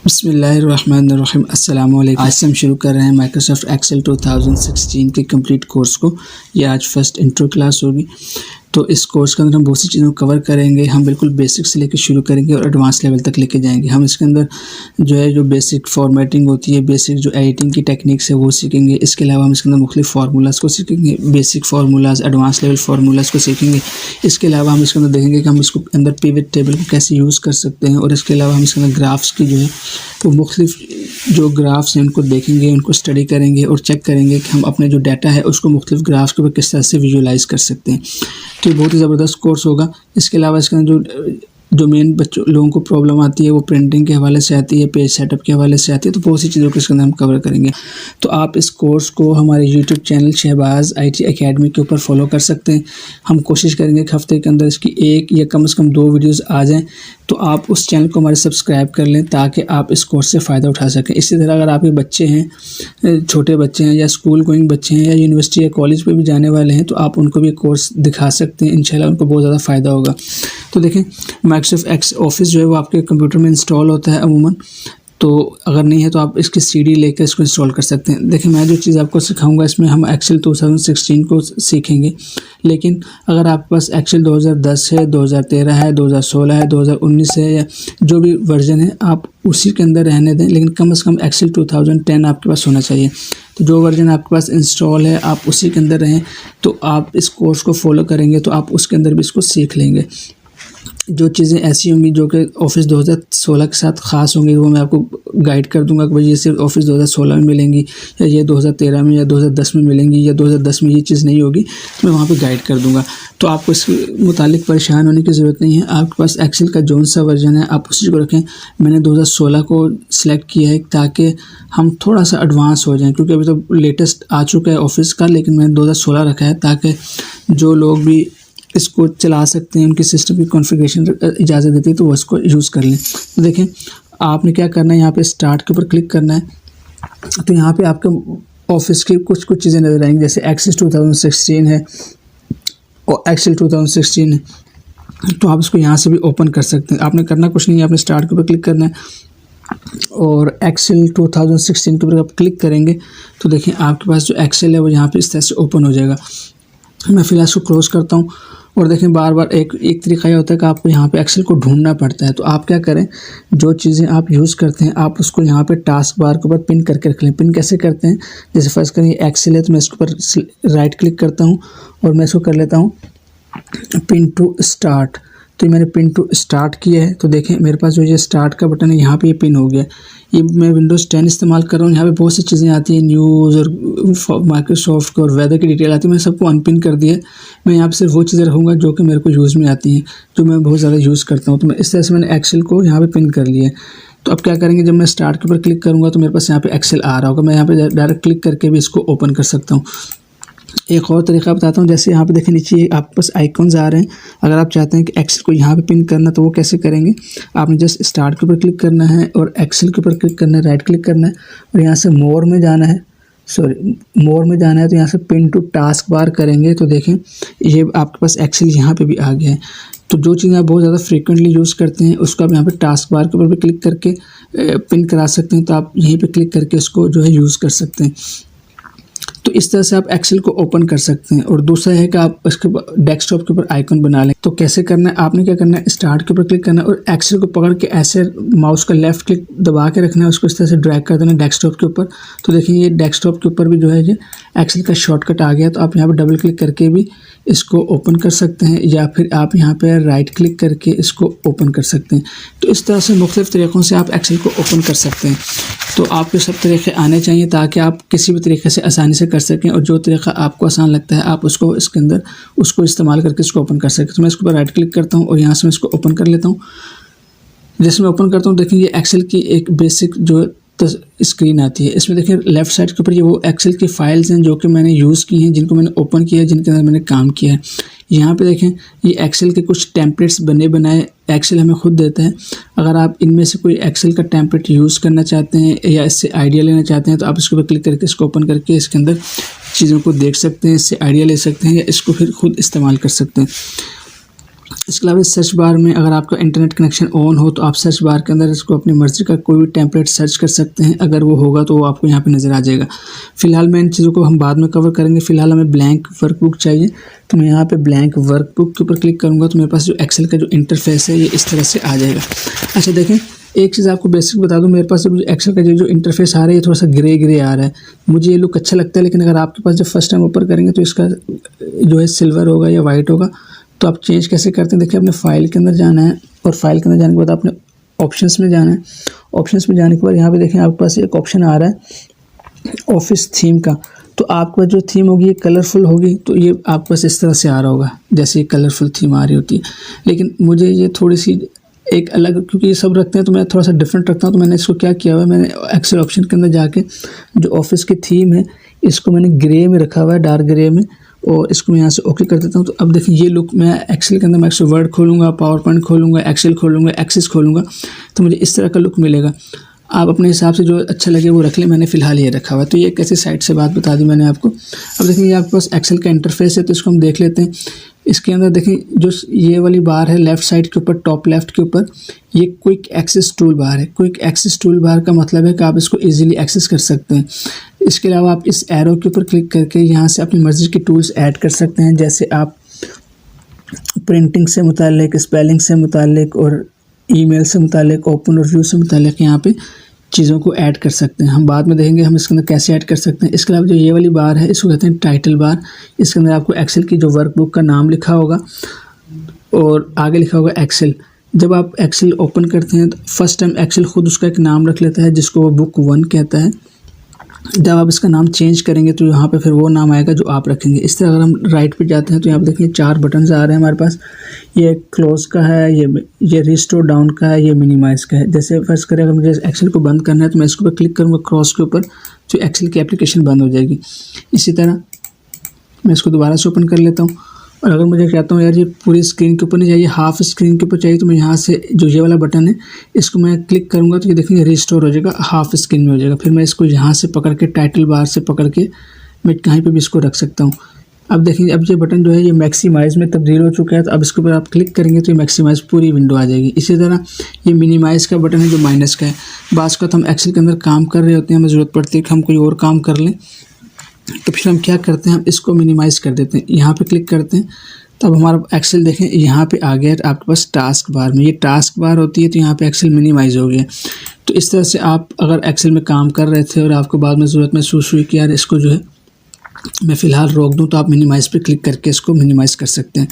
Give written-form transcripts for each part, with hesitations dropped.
बिस्मिल्लाहिर्रहमानिर्रहीम अस्सलाम वालेकुम। आज से हम शुरू कर रहे हैं माइक्रोसॉफ्ट एक्सेल 2016 के कंप्लीट कोर्स को। ये आज फर्स्ट इंट्रो क्लास होगी। तो इस कोर्स के अंदर हम बहुत सी चीज़ों को कवर करेंगे। हम बिल्कुल बेसिक से लेकर शुरू करेंगे और एडवांस लेवल तक लेके जाएंगे। हम इसके अंदर जो बेसिक फॉर्मेटिंग होती है, बेसिक जो एडिटिंग की टेक्निक्स है वो सीखेंगे। इसके अलावा हम इसके अंदर मुख्तलिफ फार्मूलाज को सीखेंगे, basic formulas, advance level formulas को सीखेंगे। इसके अलावा हम इसके अंदर देखेंगे कि हम इसको अंदर पिवट टेबल को कैसे यूज़ कर सकते हैं। और इसके अलावा हम इसके अंदर ग्राफ्स की जो है वो मुख्तलिफ जो ग्राफ्स हैं उनको देखेंगे, उनको स्टडी करेंगे और चेक करेंगे कि हम अपने जो डाटा है उसको मुख्तलिफ ग्राफ्स के ऊपर किस तरह से विजुअलाइज़ कर सकते हैं। तो ये बहुत ही ज़बरदस्त कोर्स होगा। इसके अलावा इसके अंदर जो मेन बच्चों लोगों को प्रॉब्लम आती है वो प्रिंटिंग के हवाले से आती है, पेज सेटअप के हवाले से आती है। तो बहुत सी चीज़ों को इसके अंदर हम कवर करेंगे। तो आप इस कोर्स को हमारे YouTube channel Shahbaz IT academy के ऊपर फॉलो कर सकते हैं। हम कोशिश करेंगे कि हफ्ते के अंदर इसकी एक या कम से कम 2 वीडियोज़ आ जाएँ। तो आप उस चैनल को हमारे सब्सक्राइब कर लें ताकि आप इस कोर्स से फ़ायदा उठा सकें। इसी तरह अगर आपके बच्चे हैं, छोटे बच्चे हैं या स्कूल गोइंग बच्चे हैं या यूनिवर्सिटी या कॉलेज पे भी जाने वाले हैं, तो आप उनको भी कोर्स दिखा सकते हैं। इंशाल्लाह उनको बहुत ज़्यादा फ़ायदा होगा। तो देखें, माइक्रोसॉफ्ट ऑफिस जो है वो आपके कंप्यूटर में इंस्टॉल होता है अमूमन। तो अगर नहीं है तो आप इसकी CD लेकर इसको इंस्टॉल कर सकते हैं। देखिए, मैं जो चीज़ आपको सिखाऊंगा इसमें हम एक्सेल 2016 को सीखेंगे। लेकिन अगर आपके पास एक्सेल 2010 है, 2013 है, 2016 है, 2019 है या जो भी वर्जन है आप उसी के अंदर रहने दें। लेकिन कम से कम एक्सेल 2010 आपके पास होना चाहिए। तो जो वर्जन आपके पास इंस्टॉल है आप उसी के अंदर रहें। तो आप इस कोर्स को फॉलो करेंगे तो आप उसके अंदर भी इसको सीख लेंगे। जो चीज़ें ऐसी होंगी जो कि ऑफिस 2016 के साथ ख़ास होंगी वो मैं आपको गाइड कर दूंगा कि भाई ये सिर्फ ऑफिस 2016 में मिलेंगी या ये 2013 में या 2010 में मिलेंगी या 2010 में ये चीज़ नहीं होगी, तो मैं वहाँ पे गाइड कर दूंगा। तो आपको इसके मुतालिक परेशान होने की ज़रूरत नहीं है। आपके पास एक्सेल का जौन सा वर्जन है आप उसी को रखें। मैंने 2016 को सिलेक्ट किया है ताकि हम थोड़ा सा एडवांस हो जाएँ, क्योंकि अभी तो लेटेस्ट आ चुका है ऑफिस का, लेकिन मैंने 2016 रखा है ताकि जो लोग भी इसको चला सकते हैं, उनकी सिस्टम की कॉन्फ़िगरेशन इजाज़त देती है तो वो इसको यूज़ कर लें। तो देखें, आपने क्या करना है, यहाँ पे स्टार्ट के ऊपर क्लिक करना है। तो यहाँ पे आपके ऑफिस की कुछ चीज़ें नज़र आएंगी, जैसे एक्सेल 2016 है और एक्सेल 2016 है। तो आप इसको यहाँ से भी ओपन कर सकते हैं। आपने करना कुछ नहीं है, आपने स्टार्ट के ऊपर क्लिक करना है और एक्सेल 2016 के ऊपर आप क्लिक करेंगे तो देखें आपके पास जो एक्सेल है वो यहाँ पे इस तरह से ओपन हो जाएगा। मैं फ़िलहाल इसको क्लोज़ करता हूँ। और देखें, बार बार एक तरीका ये होता है कि आपको यहाँ पे एक्सेल को ढूंढना पड़ता है। तो आप क्या करें, जो चीज़ें आप यूज़ करते हैं आप उसको यहाँ पे टास्क बार के ऊपर पिन करके रख लें। पिन कैसे करते हैं, जैसे फर्स्ट करें एक्सेल है तो मैं इसके ऊपर राइट क्लिक करता हूँ और मैं इसको कर लेता हूँ पिन टू स्टार्ट। तो मैंने पिन टू स्टार्ट किया है। तो देखें मेरे पास जो ये स्टार्ट का बटन है यहाँ पे ये पिन हो गया। ये मैं विंडोज़ 10 इस्तेमाल कर रहा हूँ। यहाँ पे बहुत सी चीज़ें आती हैं, न्यूज़ और माइक्रोसॉफ्ट और वेदर की डिटेल आती है। मैंने सबको अनपिन कर दिया है। मैं यहाँ पे सिर्फ वो चीज़ें रखूँगा जो कि मेरे को यूज़ में आती हैं, जो मैं बहुत ज़्यादा यूज़ करता हूँ। तो मैं इस तरह से मैंने एक्सेल को यहाँ पे पिन कर लिया है। तो अब क्या करेंगे, जब मैं स्टार्ट के ऊपर क्लिक करूँगा तो मेरे पास यहाँ पे एक्सेल आ रहा होगा। मैं यहाँ पे डायरेक्ट क्लिक करके भी इसको ओपन कर सकता हूँ। एक और तरीका बताता हूँ, जैसे यहाँ पे देखें नीचे आपके पास आइकॉन्स आ रहे हैं। अगर आप चाहते हैं कि एक्सेल को यहाँ पे पिन करना तो वो कैसे करेंगे, आपने जस्ट स्टार्ट के ऊपर क्लिक करना है और एक्सेल के ऊपर क्लिक करना है, राइट क्लिक करना है और यहाँ से मोर में जाना है। तो यहाँ से पिन टू टास्क बार करेंगे तो देखें ये आपके पास एक्सेल यहाँ पे भी आ गया है। तो जो चीज़ें आप बहुत ज़्यादा फ्रीक्वेंटली यूज़ करते हैं उसको आप यहाँ पे टास्क बार के ऊपर भी क्लिक करके पिन करा सकते हैं। तो आप यहीं पे क्लिक करके इसको जो है यूज़ कर सकते हैं। तो इस तरह से आप एक्सेल को ओपन कर सकते हैं। और दूसरा है कि आप इसके डेस्कटॉप के ऊपर आइकन बना लें। तो कैसे करना है, आपने क्या करना है, स्टार्ट के ऊपर क्लिक करना है और एक्सेल को पकड़ के ऐसे माउस का लेफ़्ट क्लिक दबा के रखना है, उसको इस तरह से ड्रैग कर देना है डेस्कटॉप के ऊपर। तो देखिए ये डेस्कटॉप के ऊपर भी जो है ये एक्सेल का शॉर्टकट आ गया। तो आप यहाँ पर डबल क्लिक करके भी इसको ओपन कर सकते हैं या फिर आप यहाँ पर राइट क्लिक करके इसको ओपन कर सकते हैं। तो इस तरह से मुख्तलिफ़ तरीक़ों से आप एक्सेल को ओपन कर सकते हैं। तो आपके सब तरीक़े आने चाहिए ताकि आप किसी भी तरीके से आसानी से कर सकें और जो तरीका आपको आसान लगता है आप उसको इसके अंदर उसको इस्तेमाल करके इसको ओपन कर सकें। तो मैं इसके ऊपर राइट क्लिक करता हूँ और यहाँ से मैं इसको ओपन कर लेता हूँ। जैसे मैं ओपन करता हूँ देखें ये एक्सेल की एक बेसिक जो स्क्रीन आती है। इसमें देखिए लेफ़्ट साइड के ऊपर ये वो एक्सेल की फ़ाइल्स हैं जो कि मैंने यूज़ की हैं, जिनको मैंने ओपन किया है, जिनके अंदर मैंने काम किया है। यहाँ पे देखें ये एक्सेल के कुछ टेम्पलेट्स बनाए एक्सेल हमें खुद देता है। अगर आप इनमें से कोई एक्सेल का टेम्पलेट यूज़ करना चाहते हैं या इससे आइडिया लेना चाहते हैं तो आप इसके ऊपर क्लिक करके इसको ओपन करके इसके अंदर चीज़ों को देख सकते हैं, इससे आइडिया ले सकते हैं या इसको फिर खुद इस्तेमाल कर सकते हैं। इसके अलावा सर्च बार में अगर आपका इंटरनेट कनेक्शन ऑन हो तो आप सर्च बार के अंदर इसको अपनी मर्ज़ी का कोई भी टेम्पलेट सर्च कर सकते हैं। अगर वो होगा तो वो आपको यहाँ पे नज़र आ जाएगा। फ़िलहाल मैं इन चीज़ों को हम बाद में कवर करेंगे। फ़िलहाल हमें ब्लैंक वर्कबुक चाहिए, तो मैं यहाँ पे ब्लैंक वर्कबुक के ऊपर क्लिक करूँगा तो मेरे पास जो एक्सेल का जो इंटरफेस है ये इस तरह से आ जाएगा। अच्छा देखें, एक चीज़ आपको बेसिक बता दूं, मेरे पास जो एक्सेल का जो इंटरफेस आ रहा है ये थोड़ा सा ग्रे ग्रे आ रहा है। मुझे ये लुक अच्छा लगता है, लेकिन अगर आपके पास जब फर्स्ट टाइम ऊपर करेंगे तो इसका जो है सिल्वर होगा या वाइट होगा। तो आप चेंज कैसे करते हैं, देखिए अपने फाइल के अंदर जाना है और फाइल के अंदर जाने के बाद आपने ऑप्शंस में जाना है। ऑप्शंस में जाने के बाद यहाँ पे देखें आपके पास एक ऑप्शन आ रहा है ऑफिस थीम का। तो आपका जो थीम होगी ये कलरफुल होगी, तो ये आपके पास इस तरह से आ रहा होगा जैसे कलरफुल थीम आ रही होती है। लेकिन मुझे ये थोड़ी सी एक अलग, क्योंकि ये सब रखते हैं तो मैं थोड़ा सा डिफरेंट रखता हूँ। तो मैंने इसको क्या किया हुआ है, मैंने एक्सेल ऑप्शन के अंदर जाके जो ऑफिस की थीम है इसको मैंने ग्रे में रखा हुआ है, डार्क ग्रे में, और इसको मैं यहाँ से ओके कर देता हूँ। तो अब देखिए ये लुक मैं एक्सेल के अंदर मैं वर्ड खोलूँगा, पावर पॉइंट खोलूँगा, एक्सेल खोलूँगा, एक्सेस खोलूँगा, तो मुझे इस तरह का लुक मिलेगा। आप अपने हिसाब से जो अच्छा लगे वो रख लें, मैंने फ़िलहाल ये रखा हुआ है। तो ये कैसे साइट से बात बता दी मैंने आपको। अब देखिए आपके पास एक्सेल का इंटरफेस है, तो इसको हम देख लेते हैं। इसके अंदर देखें जो ये वाली बार है लेफ़्ट साइड के ऊपर, टॉप लेफ़्ट के ऊपर, ये क्विक एक्सेस टूल बार है। क्विक एक्सेस टूल बार का मतलब है कि आप इसको इजीली एक्सेस कर सकते हैं। इसके अलावा आप इस एरो के ऊपर क्लिक करके यहाँ से अपनी मर्ज़ी के टूल्स ऐड कर सकते हैं, जैसे आप प्रिंटिंग से मुतालिक, स्पेलिंग से मुतालिक और ईमेल से मुतालिक, ओपन रिव्यू से मुतालिक यहाँ पे चीज़ों को ऐड कर सकते हैं। हम बाद में देखेंगे हम इसके अंदर कैसे ऐड कर सकते हैं। इसके अलावा जो ये वाली बार है इसको कहते हैं टाइटल बार। इसके अंदर आपको एक्सेल की जो वर्कबुक का नाम लिखा होगा और आगे लिखा होगा एक्सेल। जब आप एक्सेल ओपन करते हैं तो फर्स्ट टाइम एक्सेल खुद उसका एक नाम रख लेता है जिसको वो बुक 1 कहता है। जब आप इसका नाम चेंज करेंगे तो यहाँ पे फिर वो नाम आएगा जो आप रखेंगे। इस तरह अगर हम राइट पे जाते हैं तो यहाँ पे देखिए 4 बटन्स आ रहे हैं हमारे पास। ये क्लोज का है, ये रिस्टोर डाउन का है, ये मिनिमाइज़ का है। जैसे फर्स्ट करें अगर मुझे एक्सेल को बंद करना है तो मैं इसके ऊपर क्लिक करूँगा क्रॉस के ऊपर, तो एक्सेल की एप्लीकेशन बंद हो जाएगी। इसी तरह मैं इसको दोबारा से ओपन कर लेता हूँ। और अगर मुझे कहता हूँ यार ये पूरी स्क्रीन के ऊपर नहीं चाहिए, हाफ स्क्रीन के ऊपर चाहिए, तो मैं यहाँ से जो ये वाला बटन है इसको मैं क्लिक करूँगा तो ये देखेंगे रिस्टोर हो जाएगा, हाफ स्क्रीन में हो जाएगा। फिर मैं इसको यहाँ से पकड़ के टाइटल बार से पकड़ के मैं कहीं पे भी इसको रख सकता हूँ। अब देखेंगे अब ये बटन जो है ये मैक्सिमाइज़ में तब्दील हो चुका है, तो अब इसके ऊपर आप क्लिक करेंगे तो ये मैक्सिमाइज़ पूरी विंडो आ जाएगी। इसी तरह ये मिनिमाइज़ का बटन है जो माइनस का है। बाज़ का तो हम एक्सेल के अंदर काम कर रहे होते हैं, हमें ज़रूरत पड़ती है कि हम कोई और काम कर लें, तो फिर हम क्या करते हैं, हम इसको मिनिमाइज़ कर देते हैं। यहाँ पे क्लिक करते हैं तब हमारा एक्सेल देखें यहाँ पे आ गया आपके पास टास्क बार में। ये टास्क बार होती है तो यहाँ पे एक्सेल मिनिमाइज़ हो गया। तो इस तरह से आप अगर एक्सेल में काम कर रहे थे और आपको बाद में ज़रूरत महसूस हुई कि यार इसको जो है मैं फ़िलहाल रोक दूँ, तो आप मिनिमाइज़ पे क्लिक करके इसको मिनिमाइज़ कर सकते हैं।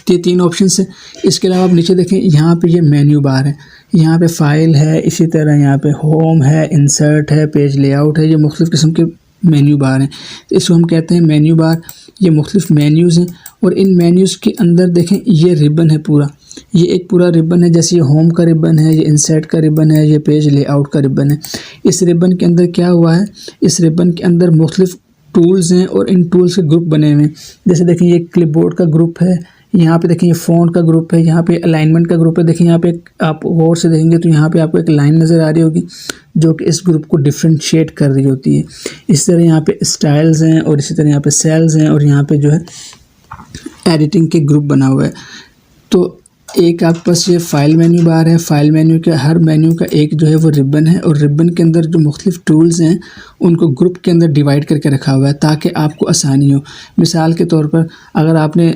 तो ये 3 ऑप्शन है। इसके अलावा आप नीचे देखें यहाँ पे ये मेन्यू बार है, यहाँ पे फाइल है, इसी तरह यहाँ पे होम है, इंसर्ट है, पेज लेआउट है। ये मुख्तलिफ़ किस्म के मेन्यू बार हैं, तो इसको हम कहते हैं मेन्यू बार। ये मुख्तलिफ़ मेन्यूज़ हैं और इन मेन्यूज़ के अंदर देखें ये रिबन है पूरा, ये एक पूरा रिबन है। जैसे ये होम का रिबन है, ये इंसर्ट का रिबन है, ये पेज लेआउट का रिबन है। इस रिबन के अंदर क्या हुआ है, इस रिबन के अंदर मुख्तलिफ़ टूल्स हैं और इन टूल्स के ग्रुप बने हुए हैं। जैसे देखिए ये क्लिपबोर्ड का ग्रुप है, यहाँ पे देखिए ये फ़ॉन्ट का ग्रुप है, यहाँ पे अलाइनमेंट का ग्रुप है। देखिए यहाँ पे आप गौर से देखेंगे तो यहाँ पे आपको एक लाइन नज़र आ रही होगी जो कि इस ग्रुप को डिफ्रेंशिएट कर रही होती है। इस तरह यहाँ पे स्टाइल्स हैं और इसी तरह यहाँ पे सेल्स हैं और यहाँ पे जो है एडिटिंग के ग्रुप बना हुआ है। तो एक आपके पास ये फाइल मेन्यू बार है। फाइल मेन्यू के हर मेन्यू का एक जो है वो रिबन है और रिबन के अंदर जो मुख्तलिफ़ टूल्स हैं उनको ग्रुप के अंदर डिवाइड करके रखा हुआ है ताकि आपको आसानी हो। मिसाल के तौर पर अगर आपने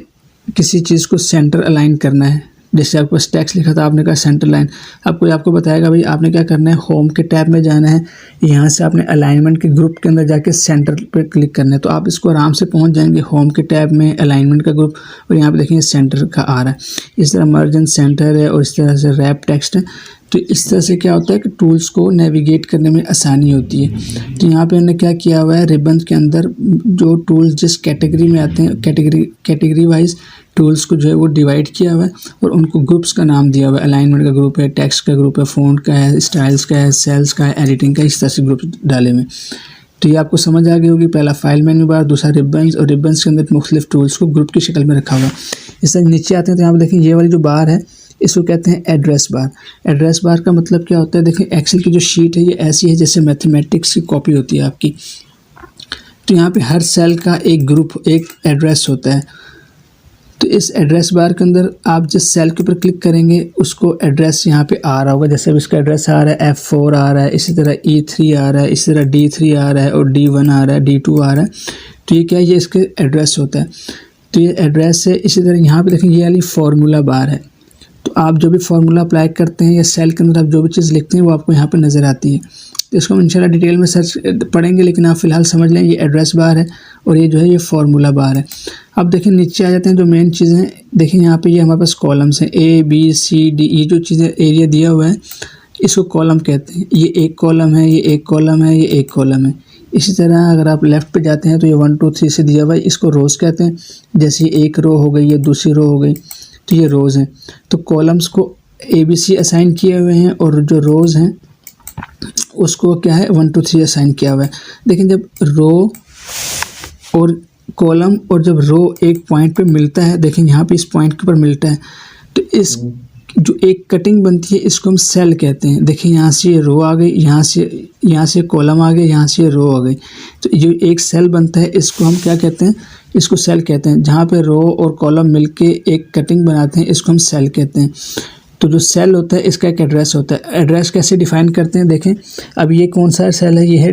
किसी चीज़ को सेंटर अलाइन करना है, जैसे आपके पास टेक्स्ट लिखा था, आपने कहा सेंटर लाइन, आपको बताएगा भाई आपने क्या करना है, होम के टैब में जाना है, यहाँ से आपने अलाइनमेंट के ग्रुप के अंदर जाके सेंटर पे क्लिक करना है। तो आप इसको आराम से पहुँच जाएंगे होम के टैब में, अलाइनमेंट का ग्रुप, और यहाँ पे देखेंगे सेंटर का आ रहा है। इस तरह मर्ज एंड सेंटर है और इस तरह से रैप टेक्स्ट है। तो इस तरह से क्या होता है कि टूल्स को नेविगेट करने में आसानी होती है। तो यहाँ पे हमने क्या किया हुआ है, रिबन के अंदर जो टूल्स जिस कैटेगरी में आते हैं कैटेगरी वाइज टूल्स को जो है वो डिवाइड किया हुआ है और उनको ग्रुप्स का नाम दिया हुआ है। अलाइनमेंट का ग्रुप है, टेक्स्ट का ग्रुप है, फ़ॉन्ट का है, स्टाइल्स का है, सेल्स का है, एडिटिंग का, इस तरह से ग्रुप डाले में। तो ये आपको समझ आ गई होगी। पहला फाइल मेन्यू बार, दूसरा रिबन्स, और रिबन्स के अंदर मुख्तलिफ टूल्स को ग्रुप की शक्ल में रखा हुआ है। इस तरह नीचे आते हैं तो यहाँ पर देखिए ये वाली जो बार है इसको कहते हैं एड्रेस बार। एड्रेस बार का मतलब क्या होता है, देखिए एक्सेल की जो शीट है ये ऐसी है जैसे मैथमेटिक्स की कॉपी होती है आपकी। तो यहाँ पे हर सेल का एक ग्रुप, एक एड्रेस होता है। तो इस एड्रेस बार के अंदर आप जिस सेल के ऊपर क्लिक करेंगे उसको एड्रेस यहाँ पे आ रहा होगा। जैसे अब इसका एड्रेस आ रहा है F4 आ रहा है, इसी तरह E3 आ रहा है, इसी तरह D3 आ रहा है और D1 आ रहा है, D2 आ रहा है। तो ये क्या है, ये इसके एड्रेस होता है। तो ये एड्रेस है। इसी तरह यहाँ पे देखेंगे ये वाली फार्मूला बार है। तो आप जो भी फार्मूला अप्लाई करते हैं या सेल के अंदर आप जो भी चीज़ लिखते हैं वो आपको यहाँ पे नज़र आती है। तो इसको हम इंशाल्लाह डिटेल में सर्च पढ़ेंगे, लेकिन आप फ़िलहाल समझ लें ये एड्रेस बार है और ये जो है ये फार्मूला बार है। अब देखिए नीचे आ जाते हैं जो मेन चीज़ें। देखिए यहाँ पे ये हमारे पास कॉलम्स हैं A B C D। ये जो चीज़ें एरिया दिया हुआ है इसको कॉलम कहते हैं। ये एक कॉलम है, ये एक कॉलम है, ये एक कॉलम है। इसी तरह अगर आप लेफ़्ट पे जाते हैं तो ये 1 2 3 से दिया हुआ है, इसको रोज़ कहते हैं। जैसे एक रो हो गई, ये दूसरी रो हो गई, तो ये रोज़ हैं। तो कॉलम्स को ABC असाइन किए हुए हैं और जो रोज़ हैं उसको क्या है 1 2 3 असाइन किया हुआ है। लेकिन जब रो और कॉलम और जब रो एक पॉइंट पे मिलता है, देखें यहाँ पे इस पॉइंट के ऊपर मिलता है, तो इस जो एक कटिंग बनती है इसको हम सेल कहते हैं। देखिए यहाँ से ये रो आ गई, यहाँ से कॉलम आ गया, यहाँ से ये रो आ गई। तो जो एक सेल बनता है इसको हम क्या कहते हैं, इसको सेल कहते हैं। जहाँ पे रो और कॉलम मिलके एक कटिंग बनाते हैं इसको हम सेल कहते हैं। तो जो सेल होता है इसका एक एड्रेस होता है। एड्रेस कैसे डिफाइन करते हैं, देखें अब ये कौन सा सेल है, ये है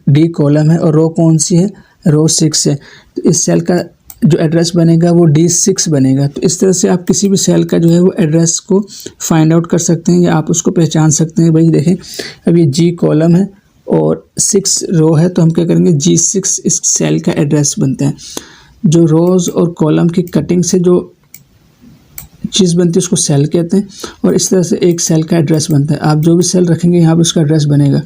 डी कॉलम है और रो कौन सी है, रो 6 है। तो इस सेल का जो एड्रेस बनेगा वो D6 बनेगा। तो इस तरह से आप किसी भी सेल का जो है वो एड्रेस को फाइंड आउट कर सकते हैं या आप उसको पहचान सकते हैं। भाई देखें अब ये G कॉलम है और 6 रो है, तो हम क्या करेंगे G6 इस सेल का एड्रेस बनता है। जो रोज़ और कॉलम की कटिंग से जो चीज़ बनती है उसको सेल कहते हैं और इस तरह से एक सेल का एड्रेस बनता है। आप जो भी सेल रखेंगे यहाँ पर उसका एड्रेस बनेगा।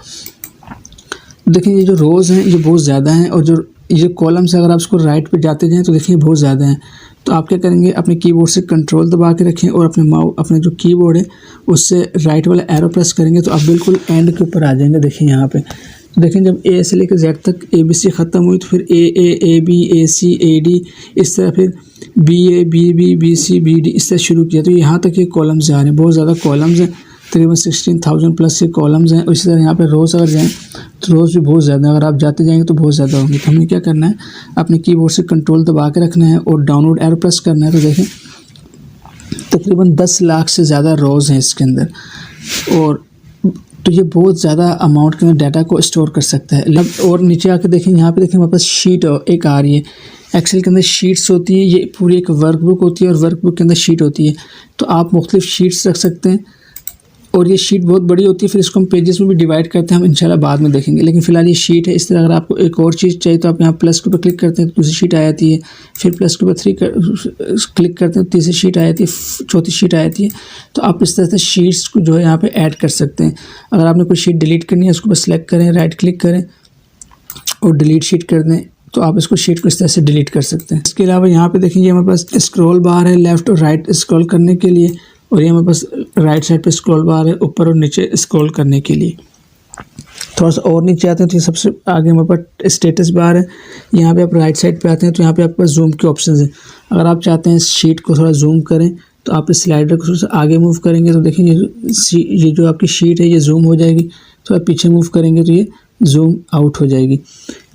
देखिए ये जो रोज़ हैं ये बहुत ज़्यादा हैं और जो ये कॉलम से अगर आप इसको राइट पे जाते जाएँ तो देखिए बहुत ज़्यादा हैं। तो आप क्या करेंगे अपने कीबोर्ड से कंट्रोल दबा के रखें और अपने जो कीबोर्ड है उससे राइट वाला एरो प्रेस करेंगे तो आप बिल्कुल एंड के ऊपर आ जाएंगे। देखिए यहाँ पे तो देखें जब A से लेकर Z तक ABC ख़त्म हुई तो फिर A AB AC AD इस तरह फिर BA BB BC BD इस तरह शुरू किया। तो यहाँ तक ये कॉलम्स आ रहे हैं, बहुत ज़्यादा कॉलम्स हैं, तकरीबन 16,000 प्लस ये कॉलम्स हैं। और इसी तरह यहाँ पे रोज़ अगर जाएँ तो रोज़ भी बहुत ज़्यादा, अगर आप जाते जाएंगे तो बहुत ज़्यादा होंगे। तो हमें क्या करना है अपने कीबोर्ड से कंट्रोल दबा के रखना है और डाउनलोड एरो प्रेस करना है। तो देखें तकरीबन 10 लाख से ज़्यादा रोज़ हैं इसके अंदर और तो ये बहुत ज़्यादा अमाउंट के डाटा को स्टोर कर सकता है। और नीचे आके देखें यहाँ पे देखें हमारे पास शीट एक आ रही है। एक्सेल के अंदर शीट्स होती है, ये पूरी एक वर्कबुक होती है और वर्कबुक के अंदर शीट होती है। तो आप मुख्तलिफ शीट्स रख सकते हैं और ये शीट बहुत बड़ी होती है। फिर इसको हम पेजेस में भी डिवाइड करते हैं, हम इंशाल्लाह बाद में देखेंगे। लेकिन फ़िलहाल ये शीट है। इस तरह अगर आपको एक और चीज़ चाहिए तो आप यहाँ प्लस के ऊपर क्लिक करते हैं तो दूसरी शीट आ जाती है, फिर प्लस के ऊपर 3 क्लिक करते हैं तो तीसरी शीट आ जाती है, चौथी शीट आ जाती है। तो आप इस तरह से शीट्स को जो है यहाँ पर ऐड कर सकते हैं। अगर आपने कोई शीट डिलीट करनी है उसको बस सेलेक्ट करें, राइट क्लिक करें और डिलीट शीट कर दें तो आप इसको शीट को इस तरह से डिलीट कर सकते हैं। इसके अलावा यहाँ पे देखेंगे हमारे पास स्क्रॉल बार है लेफ़्ट और राइट स्क्रॉल करने के लिए, और ये हमारे पास राइट साइड पे स्क्रॉल बार है ऊपर और नीचे स्क्रॉल करने के लिए। थोड़ा सा और नीचे आते हैं तो ये सबसे आगे हमारे पास स्टेटस बार है। यहाँ पे आप राइट साइड पे आते हैं तो यहाँ पे आपके पास जूम के ऑप्शन हैं। अगर आप चाहते हैं इस शीट को थोड़ा जूम करें तो आप इस स्लाइडर को थोड़ा सा आगे मूव करेंगे तो देखेंगे ये जो आपकी शीट है ये जूम हो जाएगी। तो आप पीछे मूव करेंगे तो ये जूम आउट हो जाएगी।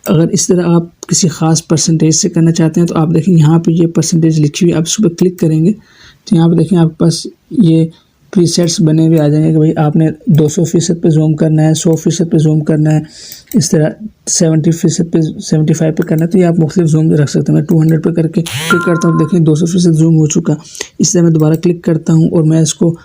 अगर इस तरह आप किसी ख़ास परसेंटेज से करना चाहते हैं तो आप देखें यहाँ पे ये परसेंटेज लिखी हुई है, आप इस पर क्लिक करेंगे तो यहाँ पे देखें आपके पास ये प्रीसेट्स बने हुए आ जाएंगे कि भाई आपने 200% पे जूम करना है, 100% पे जूम करना है, इस तरह 70% पे 75 पे करना है। तो ये आप मुख्तलिफ जूम रख सकते हैं। मैं 200 पे करके क्लिक करता हूँ, देखिए 200% जूम हो चुका। इस तरह मैं दोबारा क्लिक करता हूँ और मैं इसको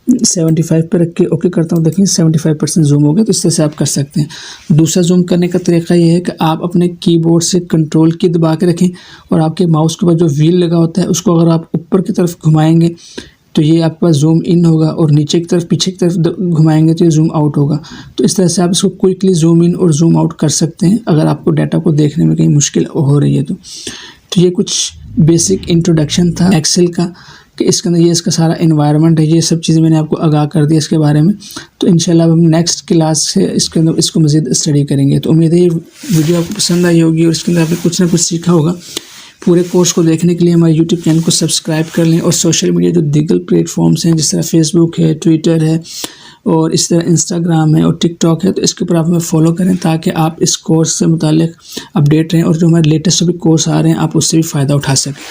75 पे रख के ओके करता हूँ, देखिए 75% जूम हो गया। तो इस तरह से आप कर सकते हैं। दूसरा जूम करने का तरीका ये है कि आप अपने कीबोर्ड से कंट्रोल की दबा के रखें और आपके माउस के ऊपर जो व्हील लगा होता है उसको अगर आप ऊपर की तरफ घुमाएंगे तो ये आपके पास जूम इन होगा और नीचे की तरफ पीछे की तरफ घुमाएंगे तो ये जूम आउट होगा। तो इस तरह से आप इसको क्विकली जूम इन और जूम आउट कर सकते हैं अगर आपको डाटा को देखने में कहीं मुश्किल हो रही है तो ये कुछ बेसिक इंट्रोडक्शन था एक्सेल का कि इसके अंदर ये इसका सारा एनवायरनमेंट है। ये सब चीज़ें मैंने आपको आगाह कर दी इसके बारे में। तो इंशाल्लाह हम नेक्स्ट क्लास से इसके अंदर इसको मज़ीद स्टडी करेंगे। तो उम्मीद है ये वीडियो आपको पसंद आई होगी और इसके अंदर आपने कुछ ना कुछ सीखा होगा। पूरे कोर्स को देखने के लिए हमारे यूट्यूब चैनल को सब्सक्राइब कर लें और सोशल मीडिया जो दीगर प्लेटफॉर्म्स हैं जिस तरह फेसबुक है, ट्विटर है और इस तरह इंस्टाग्राम है और टिकटॉक है, तो इसके ऊपर आप हमें फॉलो करें ताकि आप इस कोर्स से मुताल्लिक़ अपडेट रहें और जो हमारे लेटेस्ट सभी कोर्स आ रहे हैं आप उससे भी फ़ायदा उठा सकें।